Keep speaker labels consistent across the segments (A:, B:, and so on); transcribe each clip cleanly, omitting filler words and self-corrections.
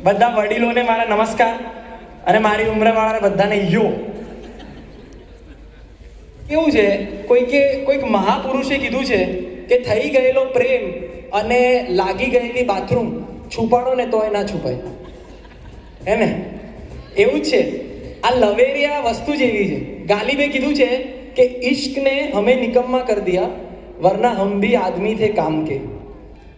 A: બધા વડીલોને મારા નમસ્કાર અને મારી ઉંમરવાળા બધાને યો. કેવું છે, કોઈક મહાપુરુષે કીધું છે કે થઈ ગયેલો પ્રેમ અને લાગી ગયેલી બાથરૂમ છુપાડો ને તોય ના છુપાય, હે ને? એવું જ છે. આ લવેરિયા વસ્તુ જેવી છે. ગાલિબે કીધું છે કે ઇશ્કને હમે નિકમ્મા કર દિયા વરના હમ ભી આદમી થે કામ કે.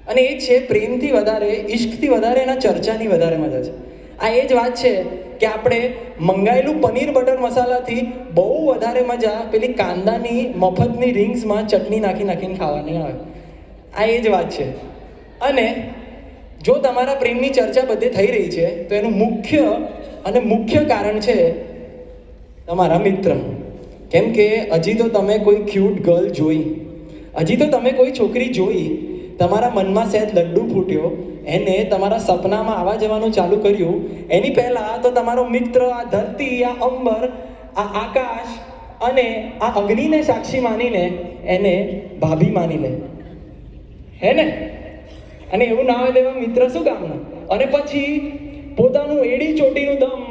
A: અને એ છે પ્રેમથી વધારે, ઇશ્કથી વધારે એના ચર્ચાની વધારે મજા છે. આ એ જ વાત છે કે આપણે મંગાયેલું પનીર બટર મસાલાથી બહુ વધારે મજા પેલી કાંદાની મફતની રિંગ્સમાં ચટણી નાખીને ખાવાની આવે. આ એ જ વાત છે. અને જો તમારા પ્રેમની ચર્ચા બધે થઈ રહી છે તો એનું મુખ્ય કારણ છે તમારા મિત્ર. કેમ કે હજી તો તમે કોઈ ક્યુટ ગર્લ જોઈ, હજી તો તમે કોઈ છોકરી જોઈ, તમારા મનમાં સહેજ લડ્ડુ ફૂટ્યો, એને તમારા સપનામાં આવવા જવાનું ચાલુ કર્યું, એની પહેલાં તો તમારો મિત્ર આ ધરતી, આ અંબર, આ આકાશ અને આ અગ્નિને સાક્ષી માનીને એને ભાભી માની લે, હે ને? અને એવું ના હોય તેવા મિત્ર શું કામના? અને પછી પોતાનું એડી ચોટીનું દમ,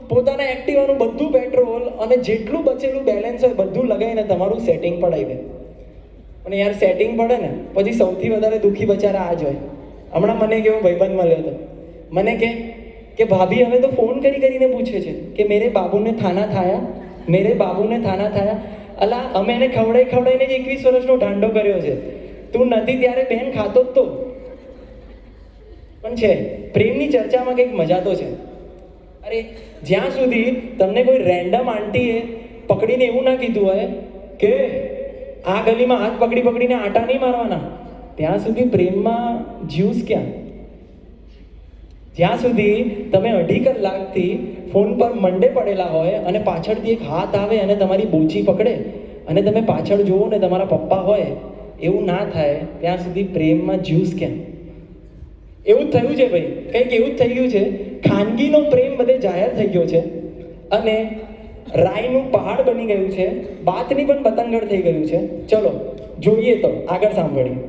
A: પોતાના એક્ટિવાનું બધું પેટ્રોલ અને જેટલું બચેલું બેલેન્સ હોય બધું લગાવીને તમારું સેટિંગ પડાવી દે. અને યાર સેટિંગ પડે ને પછી સૌથી વધારે દુઃખી બચારા આ જ હોય. હમણાં મને કેવો ભાઈબંધ મળ્યો હતો, મને કે ભાભી હવે તો ફોન કરીને પૂછે છે કે મેરે બાબુને થાના થાયા. અલા, અમે એને ખવડાવીને જ 21 વર્ષનો ઢાંડો કર્યો છે. તું નથી ત્યારે બેન ખાતો જ તો. પણ છે પ્રેમની ચર્ચામાં કંઈક મજા તો છે. અરે જ્યાં સુધી તમને કોઈ રેન્ડમ આંટીએ પકડીને એવું ના કીધું હોય કે આ ગલીમાં હાથ પકડીને આટા નહીં મારવાના, ત્યાં સુધી પ્રેમમાં જ્યુસ ક્યાં? જ્યાં સુધી તમે 2.5 કલાકથી ફોન પર મંડે પડેલા હોય અને પાછળથી એક હાથ આવે અને તમારી બોચી પકડે અને તમે પાછળ જોવો ને તમારા પપ્પા હોય, એવું ના થાય ત્યાં સુધી પ્રેમમાં જ્યુસ ક્યાં? એવું જ થયું છે ભાઈ, કંઈક એવું જ થઈ ગયું છે. ખાનગીનો પ્રેમ બધે જાહેર થઈ ગયો છે અને રાયનું પહાડ બની ગયું છે, બાતની પણ બતંગડ થઈ ગયું છે. ચલો જોઈએ તો આગળ સાંભળીએ.